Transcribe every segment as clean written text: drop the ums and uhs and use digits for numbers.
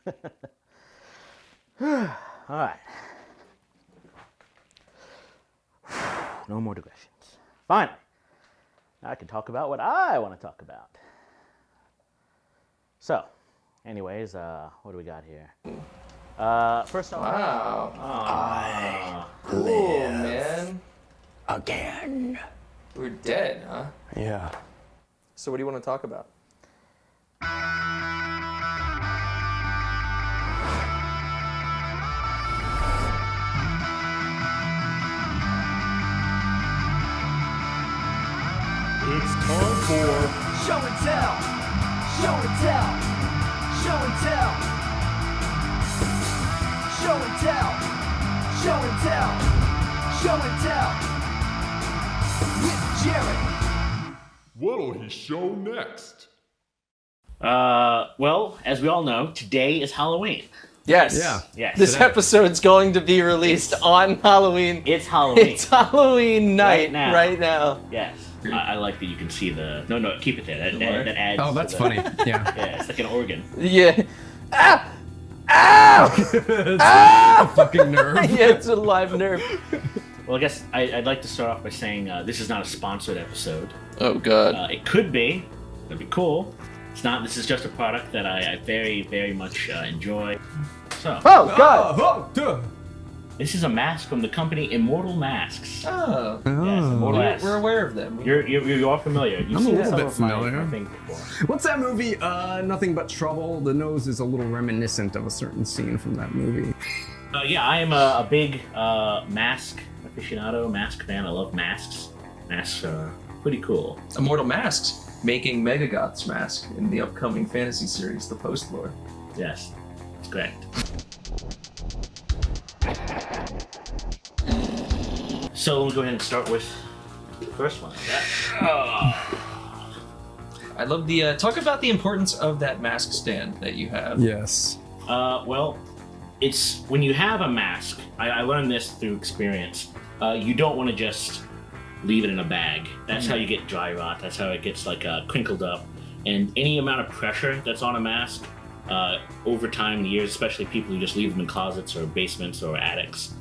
All right. No more digressions. Finally, now I can talk about what I want to talk about. So, anyways, what do we got here? First off, Wow. Cool, man. Again. We're dead, huh? Yeah. So what do you want to talk about? It's time for Show and tell. Show and tell. Show and tell. Show and tell. Show and tell. Show and tell. With Jarret. What'll he show next? well, as we all know, today is Halloween. Yes. Yeah. Yes. This Today. episode's going to be released on Halloween. It's Halloween. It's Halloween night Right now. right now. Yes. I like that you can see the... No, keep it there. That adds Oh, to that's the- funny. Yeah. Yeah, it's like an organ. Yeah. Ah! Ow! A fucking nerve. Yeah, it's a live nerve. Well, I guess I'd like to start off by saying this is not a sponsored episode. Oh, God. It could be. That'd be cool. It's not. This is just a product that I very, very much enjoy. So, Oh, God. Oh, duh. this is a mask from the company Immortal Masks. Oh. Yes, Immortal We're, Masks. we're aware of them. You're all familiar. You've I'm a seen little some bit of my familiar. things before. What's that movie? Nothing But Trouble. The nose is a little reminiscent of a certain scene from that movie. Yeah, I am a big mask aficionado, mask fan. I love masks. Masks are pretty cool. Immortal Masks making Megagoth's mask in the upcoming fantasy series, The Postlore. Yes, that's correct. So we'll go ahead and start with the first one. I love the talk about the importance of that mask stand that you have. Yes. Well, it's when you have a mask. I learned this through experience. You don't want to just leave it in a bag. That's how you get dry rot. That's how it gets like crinkled up. And any amount of pressure that's on a mask over time and years, especially people who just leave them in closets or basements or attics,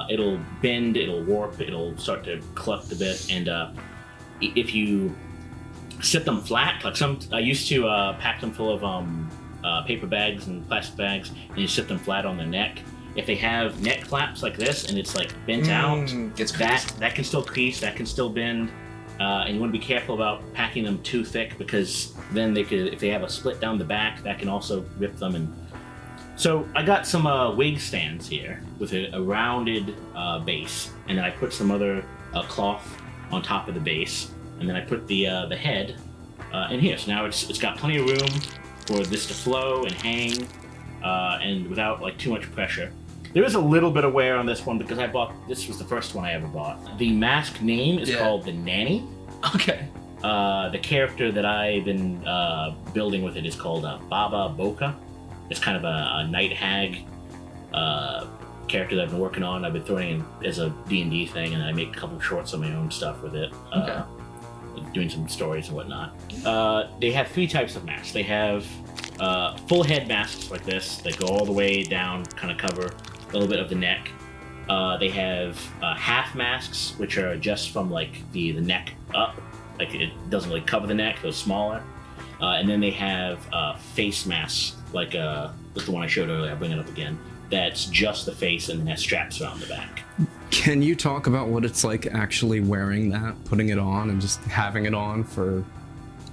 it'll bend, it'll warp, it'll start to cluck a bit. And if you sit them flat, like I used to pack them full of paper bags and plastic bags, and you sit them flat on the neck. If they have neck flaps like this and it's like bent out, Gets creased. that can still crease, that can still bend, and you want to be careful about packing them too thick because then they could, if they have a split down the back, that can also rip them. And so I got some wig stands here with a rounded base, and then I put some other cloth on top of the base, and then I put the head in here. So now it's got plenty of room for this to flow and hang, and without like too much pressure. There is a little bit of wear on this one because this was the first one I ever bought. The mask name is called the Nanny. Okay. The character that I've been building with it is called Baba Boca. It's kind of a night hag character that I've been working on. I've been throwing in as a D&D thing, and I make a couple of shorts of my own stuff with it. Doing some stories and whatnot. They have 3 types of masks. They have full head masks like this that go all the way down, kind of cover a little bit of the neck. They have half masks, which are just from like the neck up, like it doesn't really cover the neck, those smaller. And then they have face masks, like the one I showed earlier. I'll bring it up again. That's just the face, and then has straps around the back. Can you talk about what it's like actually wearing that, putting it on, and just having it on for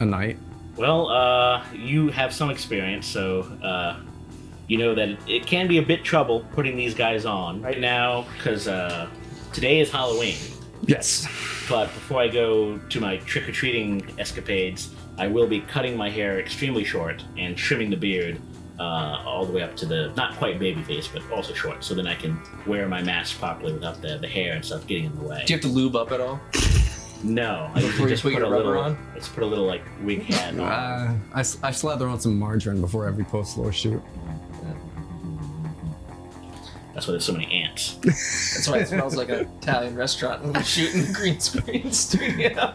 a night? Well, you have some experience, so you know that it can be a bit trouble putting these guys on right now, because today is Halloween. Yes. But before I go to my trick-or-treating escapades, I will be cutting my hair extremely short and trimming the beard all the way up to the, not quite baby face, but also short, so then I can wear my mask properly without the hair and stuff getting in the way. Do you have to lube up at all? No, I Before you just put your a rubber little, on? I just put a little like wig hat on. I slather on some margarine before every post-lore shoot. That's why there's so many ants. That's why it smells like an Italian restaurant when we're shooting the green screen studio.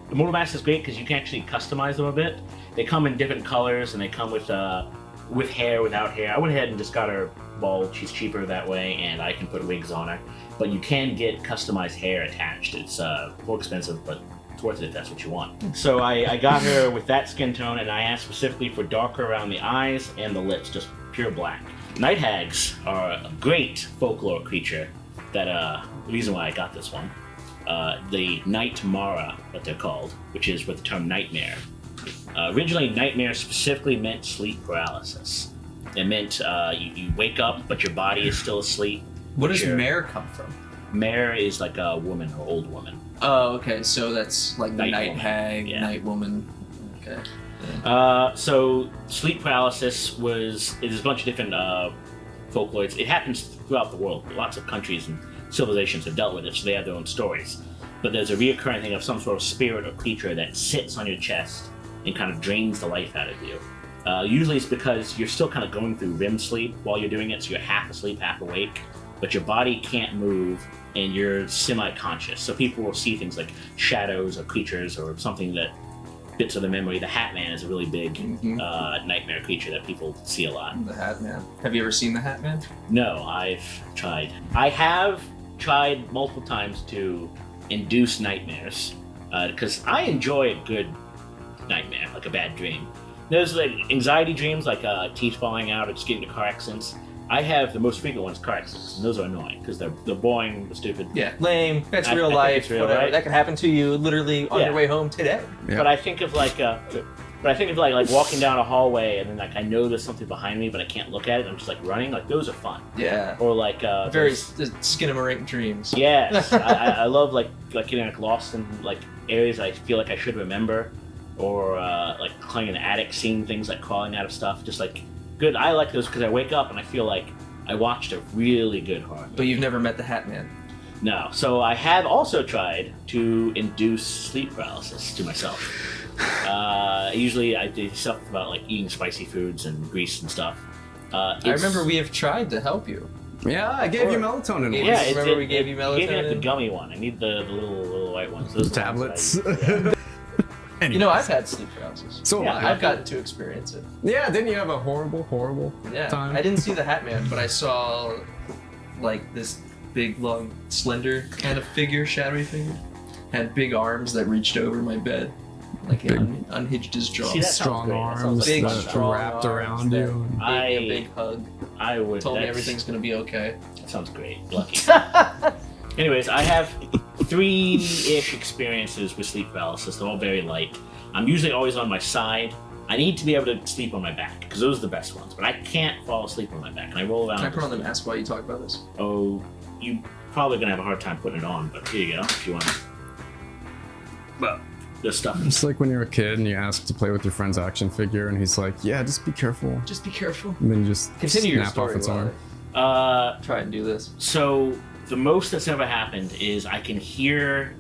The Mortal Mask is great because you can actually customize them a bit. They come in different colors, and they come with with hair, without hair. I went ahead and just got her bald. She's cheaper that way, and I can put wigs on her. But you can get customized hair attached. It's more expensive, but it's worth it if that's what you want. So I got her with that skin tone, and I asked specifically for darker around the eyes and the lips, just pure black. Night hags are a great folklore creature that, the reason why I got this one, the Night Mara, what they're called, which is what the term nightmare. Originally, nightmare specifically meant sleep paralysis. It meant you wake up, but your body is still asleep. What does mare come from? Mare is like a woman or old woman. Oh, okay. So that's like the night woman. hag, Yeah. night woman. Okay. So sleep paralysis is a bunch of different folklores. It happens throughout the world. Lots of countries and civilizations have dealt with it, so they have their own stories. But there's a reoccurring thing of some sort of spirit or creature that sits on your chest and kind of drains the life out of you. Usually it's because you're still kind of going through REM sleep while you're doing it, so you're half asleep, half awake, but your body can't move and you're semi-conscious. So people will see things like shadows or creatures or something that bits of the memory. The Hat Man is a really big nightmare creature that people see a lot. The Hat Man. Have you ever seen the Hat Man? No, I've tried. I have tried multiple times to induce nightmares, because I enjoy a good nightmare, like a bad dream. There's like anxiety dreams, like teeth falling out or just getting into car accidents. I have the most frequent ones, car accidents, and those are annoying because they're boring, they're stupid. Yeah. Lame. That's I real think life. it's real, Whatever. right? That could happen to you literally on Yeah. your way home today. Yeah. But I think of like walking down a hallway and then like I know there's something behind me, but I can't look at it. I'm just like running. Like those are fun. Yeah. Or like Very there's- Skinamarink dreams. Yes, I love like getting like lost in like areas I feel like I should remember, or like climbing an attic, seeing things like crawling out of stuff. Just like good. I like those because I wake up and I feel like I watched a really good horror movie. But you've never met the Hat Man. No, so I have also tried to induce sleep paralysis to myself. Usually I do stuff about like eating spicy foods and grease and stuff. I remember we have tried to help you. Yeah, I gave you melatonin. Yeah, once. remember we gave you He gave me like the melatonin? gummy one. I need the little white ones. Those are the ones Tablets. that I use. Yeah. You know, I've had sleep paralysis. So Yeah, I've gotten to experience it. yeah, didn't you have a horrible Yeah. time? I didn't see the Hat Man, but I saw like this big, long, slender kind of figure, shadowy figure. Had big arms that reached over my bed. Like he Big- unhinged his jaw. See, that sounds Strong great. That sounds arms like big, fun. that strong wrapped arms around that you. gave me a big hug. I would. Told me that's- everything's gonna be okay. That sounds great. Lucky. Anyways, I have 3-ish experiences with sleep paralysis. They're all very light. I'm usually always on my side. I need to be able to sleep on my back because those are the best ones. But I can't fall asleep on my back, and I roll around. Can I put on the mask while you talk about this? Oh, you probably gonna have a hard time putting it on, but here you go if you want. Well, this stuff. It's like when you're a kid and you ask to play with your friend's action figure, and he's like, "Yeah, just be careful," Just be careful. and then you just Continue your snap story off its while arm. I try and do this. So the most that's ever happened is I can hear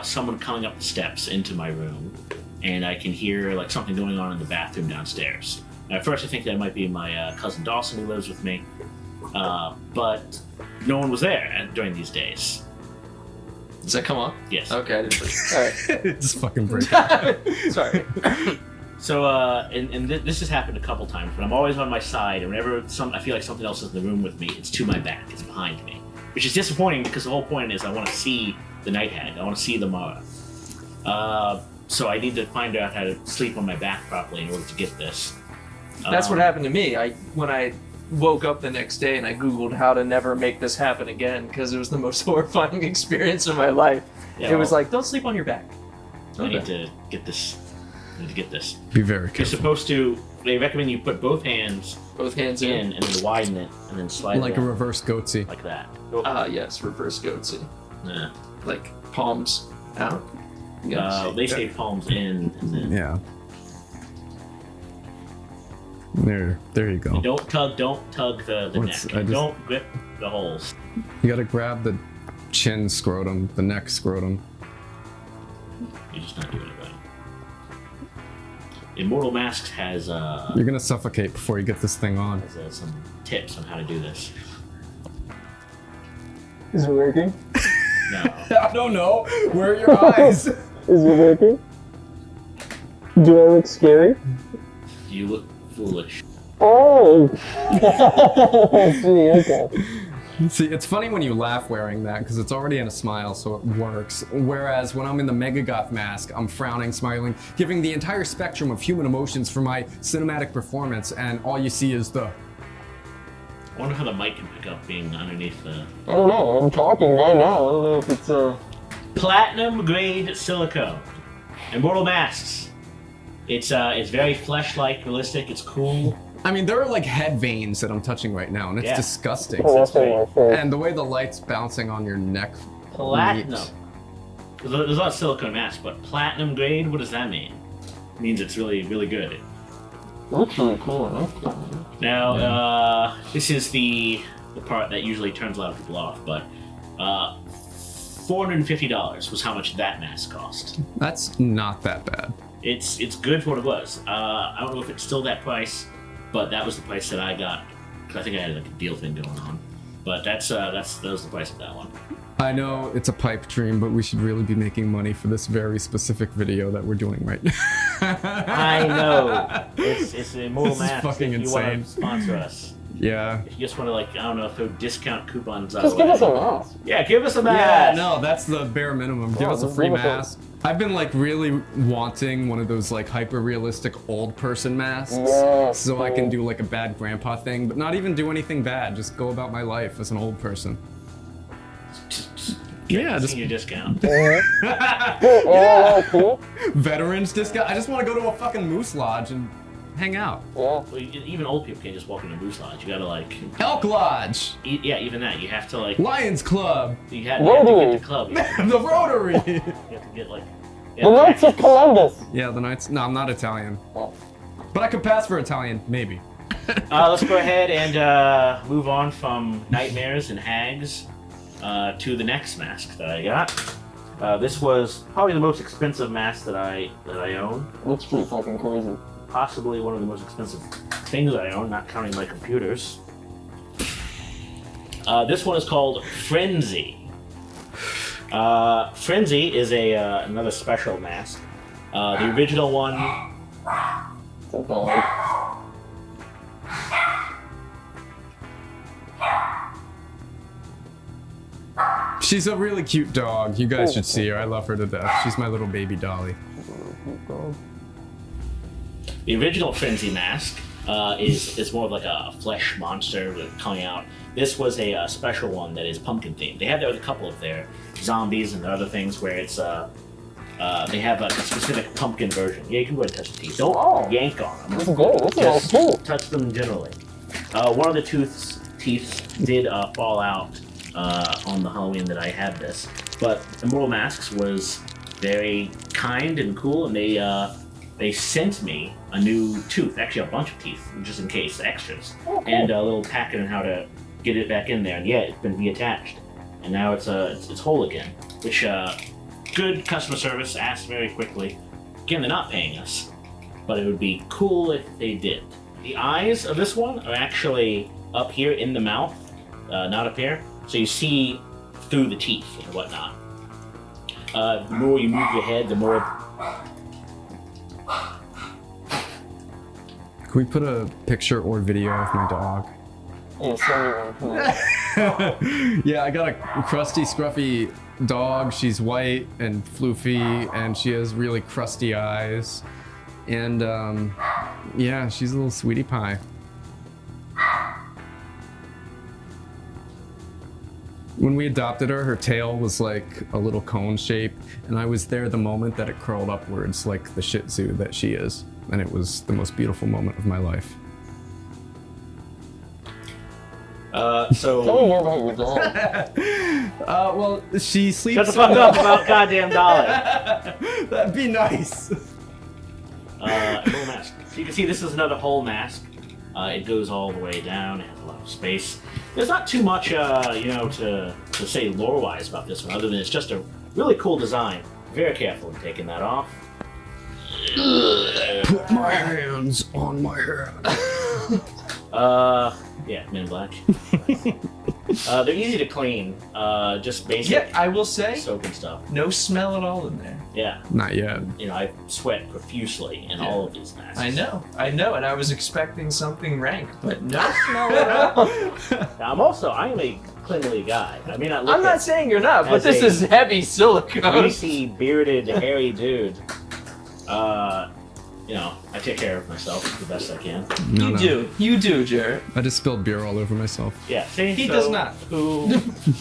someone coming up the steps into my room, and I can hear like something going on in the bathroom downstairs. Now, at first, I think that might be my cousin Dawson who lives with me, but no one was there during these days. Does that come on? Yes. Okay, I didn't. Alright. Just fucking break. Sorry. So, and this has happened a couple times, but I'm always on my side, and whenever I feel like something else is in the room with me, it's to my back, it's behind me. Which is disappointing because the whole point is I want to see the night hag, I want to see the Mara. So I need to find out how to sleep on my back properly in order to get this. That's what happened to me. When I woke up the next day and I googled how to never make this happen again because it was the most horrifying experience of my life. Yeah, it was well, like, don't sleep on your back. I need to get this. Be very You're careful. supposed to. They recommend you put both hands Both hands in and then widen it and then slide Like it a out, reverse goatsy. like that. Yes, reverse goatsy. Yeah. Like palms out. Yes. They say palms in and then. Yeah. There you go. Don't tug the What's- neck. I just- Don't grip the holes. You gotta grab the chin scrotum, the neck scrotum. You're just not doing it right. Immortal Masks has You're gonna suffocate before you get this thing on. some tips on how to do this. Is it working? No. I don't know. Where are your eyes? Is it working? Do I look scary? You look foolish. Oh! Okay. See, it's funny when you laugh wearing that because it's already in a smile, so it works. Whereas when I'm in the Megagoth mask, I'm frowning, smiling, giving the entire spectrum of human emotions for my cinematic performance, and all you see is the. I wonder how the mic can pick up being underneath the I don't know, I'm talking right now. I don't know if it's platinum grade silicone. Immortal masks. It's very flesh-like, realistic. It's cool. I mean, there are like head veins that I'm touching right now, and it's Yeah. disgusting. that's in my face. And the way the light's bouncing on your neck. Platinum. Neat. There's a lot of silicone masks, but platinum grade. What does that mean? It means it's really, really good. Looks really cool. Now, this is the part that usually turns a lot of people off, but $450 was how much that mask cost. That's not that bad. It's good for what it was. I don't know if it's still that price, but that was the price that I got. Cause I think I had like a deal thing going on. But that was the price of that one. I know it's a pipe dream, but we should really be making money for this very specific video that we're doing right now. I know. It's an Immortal This is Mask. fucking If you want to insane. sponsor us. Yeah. If you just want to, like, I don't know, throw discount coupons out. Just give us a mask. Yeah, give us a Yeah, mask. no, that's the bare minimum. Give Yeah, us a just free give us a- mask. I've been like really wanting one of those like hyper realistic old person masks. Yes, So I can dude. do like a bad grandpa thing, but not even do anything bad. Just go about my life as an old person. Yeah, just Senior discount. Yeah, cool. veterans discount. I just want to go to a fucking moose lodge and hang out. Yeah. Well, even old people can't just walk into Moose Lodge. You gotta, like, Elk Lodge, yeah, even that. You have to, like, Lions Club, you have to get Rotary. the club. You have the Rotary. to get, like, The Knights of Columbus. Yeah, the Knights. No, I'm not Italian, Oh. but I could pass for Italian, maybe. Let's go ahead and move on from nightmares and hags to the next mask that I got. This was probably the most expensive mask that I own. That's pretty fucking crazy. Possibly one of the most expensive things I own, not counting my computers. This one is called Frenzy. Frenzy is another special mask. The original one. It's a dog. She's a really cute dog. You guys should see her. I love her to death. She's my little baby dolly. The original Frenzy mask is more of like a flesh monster with coming out. This was a special one that is pumpkin themed. They have that with a couple of their zombies and other things where it's they have a specific pumpkin version. Yeah, you can go ahead and touch the teeth. Don't Oh. yank on them. This is good. This is all Just cool. touch them generally. One of the teeth did fall out on the Halloween that I had this, but Immortal Masks was very kind and cool, and they sent me a new tooth, actually a bunch of teeth, just in case, extras, and a little packet on how to get it back in there. And yeah, it's been reattached, and now it's whole again. Which good customer service, asked very quickly. Again, they're not paying us, but it would be cool if they did. The eyes of this one are actually up here in the mouth, not up here, so you see through the teeth and whatnot. The more you move your head, the more. Can we put a picture or video of my dog? Yeah, send me one. Yeah, I got a crusty, scruffy dog. She's white and floofy, and she has really crusty eyes. And yeah, she's a little sweetie pie. When we adopted her, her tail was like a little cone shape, and I was there the moment that it curled upwards like the Shih Tzu that she is. And it was the most beautiful moment of my life. Tell me So more about your dog. Well, she sleeps. shut the fuck up about goddamn dollar. That'd be nice. Whole mask. So you can see this is another whole mask. It goes all the way down. It has a lot of space. There's not too much, to say lore-wise about this one, other than it's just a really cool design. Very careful in taking that off. Put my hands on my head. Yeah, Men in Black. They're easy to clean. Just basic Yeah, I will say, soap and stuff. no smell at all in there. Yeah. Not yet. You know, I sweat profusely in all of these masks. I know, and I was expecting something rank, but no smell at all. Now, I am a cleanly guy. I mean, I'm not saying you're not, but as this a is heavy silicone. greasy, bearded, hairy dude. You know, I take care of myself the best I can. No, You do, Jarret. I just spilled beer all over myself. Yeah, see, He so does not.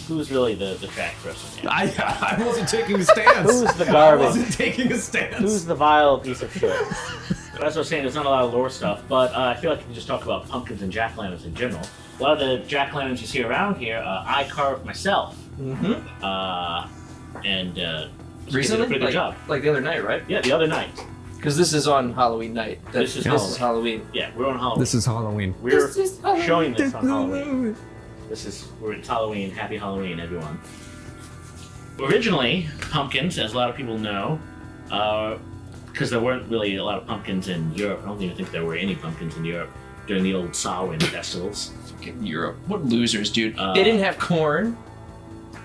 Who's really the track person here? I wasn't taking a stance. Who's the I garbage? wasn't taking a stance. Who's the vile piece of shit? That's what I was saying. There's not a lot of lore stuff, but I feel like we can just talk about pumpkins and jack-o'-lanterns in general. A lot of the jack-o'-lanterns you see around here, I carved myself. Mm-hmm. And did a Recently, pretty good job. like the other night, right? Yeah, the other night. Because this is on Halloween night. This is Halloween. Yeah, we're on Halloween. This is Halloween. We're showing this on Halloween. It's Halloween. Happy Halloween, everyone. Originally, pumpkins, as a lot of people know, because there weren't really a lot of pumpkins in Europe. I don't even think there were any pumpkins in Europe during the old Samhain festivals. Fucking Europe. What losers, dude. They didn't have corn.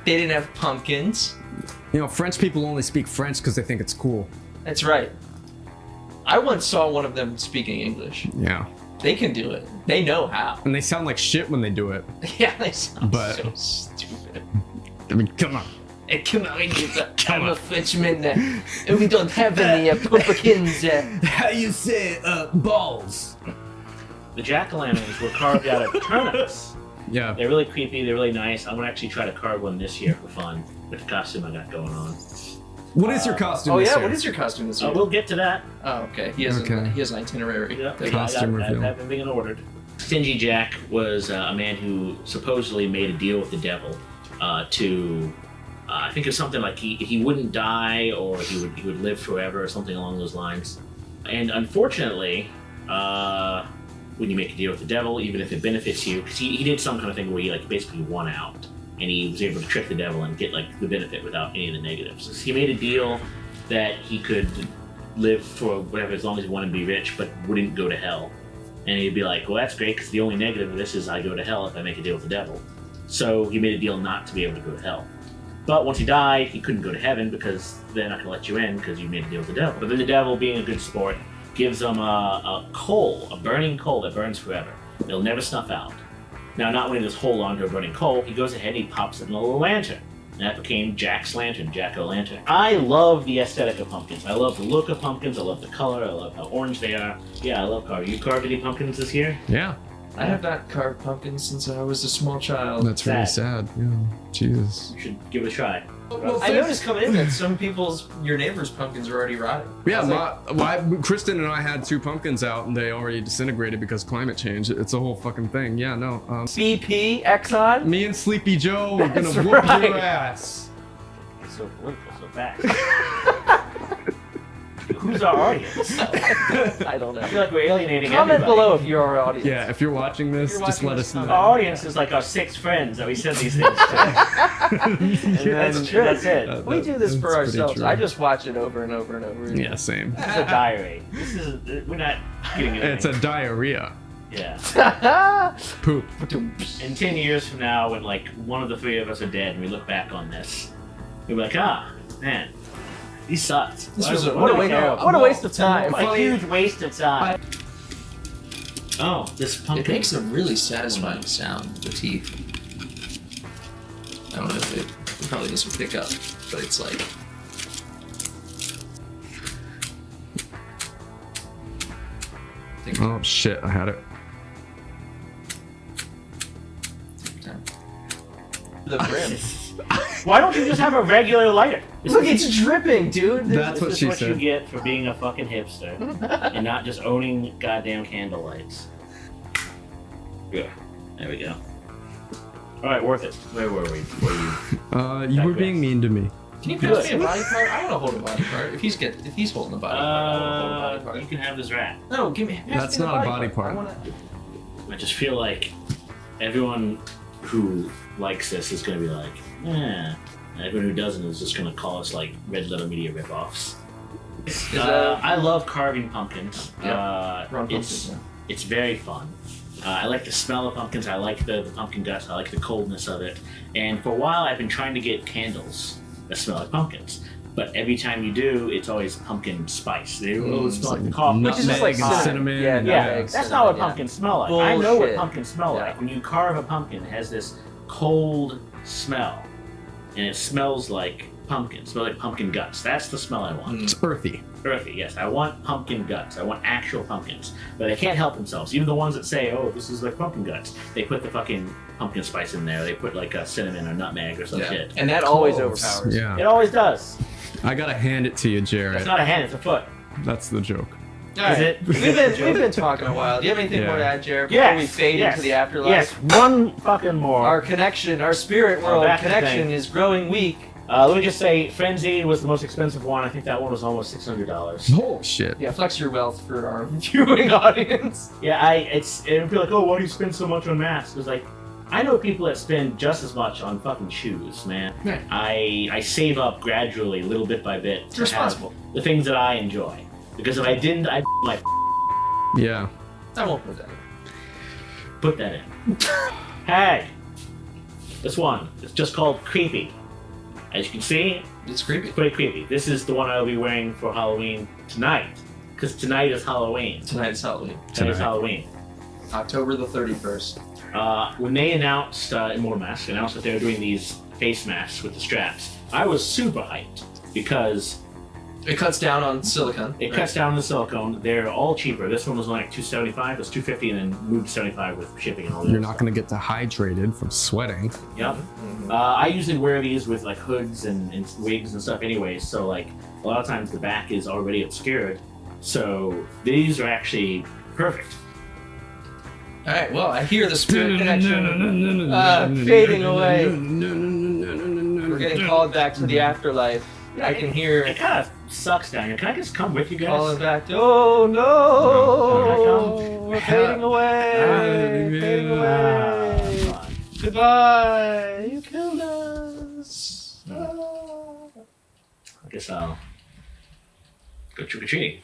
They didn't have pumpkins. You know, French people only speak French because they think it's cool. That's right. I once saw one of them speaking English. Yeah. They can do it. They know how. And they sound like shit when they do it. Yeah, they sound But- so stupid. I mean, come on. Hey, come on, I'm a Frenchman, and we don't have any pumpkins. How you say, balls? The jack-o'-lanterns were carved out of turnips. Yeah. They're really creepy. They're really nice. I'm gonna actually try to carve one this year for fun with the costume I got going on. What is your costume Oh this yeah, year? what is your costume this year? We'll get to that. Oh, okay. He has Okay. he has an itinerary. Yeah, Costume reveal. I've been being ordered. Stingy Jack was a man who supposedly made a deal with the devil to, I think it was something like he wouldn't die or he would live forever or something along those lines. And unfortunately, when you make a deal with the devil, even if it benefits you, because he did some kind of thing where he like basically won out, and he was able to trick the devil and get like the benefit without any of the negatives. So he made a deal that he could live for whatever as long as he wanted to be rich, but wouldn't go to hell. And he'd be like, well, that's great, because the only negative of this is I go to hell if I make a deal with the devil. So he made a deal not to be able to go to hell. But once he died, he couldn't go to heaven because they're not going to let you in because you made a deal with the devil. But then the devil, being a good sport, gives him a burning coal that burns forever. It'll never snuff out. Now, not only does he hold on to a burning coal, he goes ahead and he pops it in a little lantern. And that became Jack's Lantern, Jack-o'-lantern. I love the aesthetic of pumpkins. I love the look of pumpkins. I love the color. I love how orange they are. Yeah, I love carving. You carved any pumpkins this year? Yeah. I have not carved pumpkins since I was a small child. That's really sad. Yeah. Jesus. You should give it a try. I noticed coming in that some your neighbors' pumpkins are already rotting. Yeah, Kristen and I had 2 pumpkins out and they already disintegrated because climate change. It's a whole fucking thing. Yeah, no. BP, Exxon? Me and Sleepy Joe are gonna That's whoop right. your ass. So political, so fast. Who's our audience? I don't know. I feel like we're alienating Comment everybody. below if you're our audience. Yeah, if you're watching this, If you're just watching let this, us know. comment. Our audience is like our 6 friends that we send these things to. And then That's true. that's it. We do this for That's pretty ourselves. true. I just watch it over and over and over again. Yeah, same. This is a diary. We're not getting anything. It's a diarrhea. Yeah. Poop. In 10 years from now, when like one of the 3 of us are dead and we look back on this, we'll be like, man, these sucked. This was What a waste of time. A huge waste of time. Oh, this pumpkin. It makes a really satisfying sound, the teeth. I don't know if it probably doesn't pick up, but it's like... Oh shit, I had it. The brim. Why don't you just have a regular lighter? Look, it's dripping, dude. That's what This is she what you said. get for being a fucking hipster and not just owning goddamn candle lights. Yeah, there we go. All right, worth it. Where were we? You were being mean to me. Can you pass me a body part? I want to hold a body part. If he's holding a body part, I want to hold a body part. You can have this rat. No, give me. pass That's me the not a body part. I wanna... I just feel like everyone who likes this is going to be like, eh. And everyone who doesn't is just going to call us like Red Letter Media ripoffs. I love carving pumpkins. Wrong It's pumpkin, it's very fun. I like the smell of pumpkins. I like the pumpkin guts. I like the coldness of it. And for a while, I've been trying to get candles that smell like pumpkins. But every time you do, it's always pumpkin spice. They smell like the coffee. Which is just like cinnamon. Yeah, Yeah, that's not what pumpkins smell like. I know what Bullshit. pumpkins smell like. When you carve a pumpkin, it has this cold smell, and it smells like pumpkin. It smells like pumpkin guts. That's the smell I want. It's earthy. Earthy, yes. I want pumpkin guts. I want actual pumpkins. But they can't help themselves. Even the ones that say, "Oh, this is like pumpkin guts," they put the fucking pumpkin spice in there. They put like a cinnamon or nutmeg or some shit. And that always Cloves. overpowers. Yeah. It always does. I gotta hand it to you, It's Jarret. not a hand; it's a foot. That's the joke. All right. Is it? We've been talking a while. Do you have anything more to add, Jared, before we fade into the afterlife? Yes, one fucking more. Our connection, our spirit world that's the connection thing. is growing weak. Let me just say, Frenzy was the most expensive one. I think that one was almost $600. Oh shit. Yeah, flex your wealth for our viewing audience. Yeah, it'd be like, oh, why do you spend so much on masks? It's like, I know people that spend just as much on fucking shoes, man. Right. I save up gradually, little bit by bit. It's responsible. The things that I enjoy. Because if I didn't, I'd my Yeah. I won't put that in. put that in. Hey, this one, it's just called Creepy. As you can see, It's creepy. it's pretty creepy. This is the one I'll be wearing for Halloween tonight. Because tonight is Halloween. Tonight is Halloween. Tonight is Halloween. October the 31st. When they announced, Immortal Mask announced that they were doing these face masks with the straps, I was super hyped because It cuts down on silicone. it cuts down the silicone. They're all cheaper. This one was only like $275. It was $250 and then moved to $75 with shipping and all that. You're not gonna get dehydrated from sweating. Yep. I usually wear these with like hoods and wigs and stuff anyways, so like a lot of times the back is already obscured. So these are actually perfect. All right. Well, I hear the spirit connection. Fading away. We're getting called back to the afterlife. I can hear It kind of sucks down here. Can I just come with you guys? calling back. Oh no! No. We're fading away. Fading away. Come on. Goodbye. You killed us. Ah. I guess I'll go trick or treating.